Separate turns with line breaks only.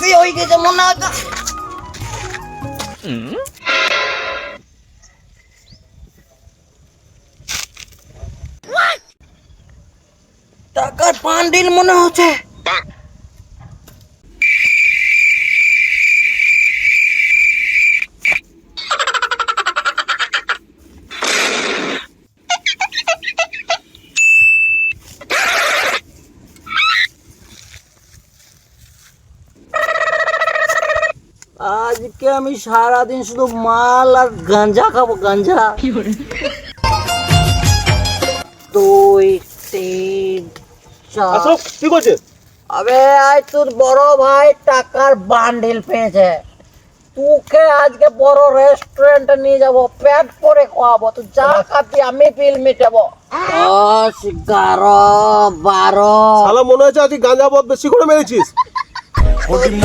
বেশি হয়ে গেছে মনে হচ্ছে। টাকার বান্ডিল মনে হচ্ছে। আজকে আমি সারাদিন শুধু মাল আর গাঞ্জা খাবো, গাঞ্জা। 2 3 4।
কি করছে?
আবে আজ তোর বড় ভাই টাকার বান্ডিল পেয়েছে, তোকে আজকে বড় রেস্টুরেন্টে নিয়ে যাবো, পেট করে খাওয়াবো, তুই যা খাবি আমি বিল মেটাবো। 10 11 12।
শালা মনে হচ্ছে আজকে গাঁজা বহুত বেশি করে মেরেছিস।
17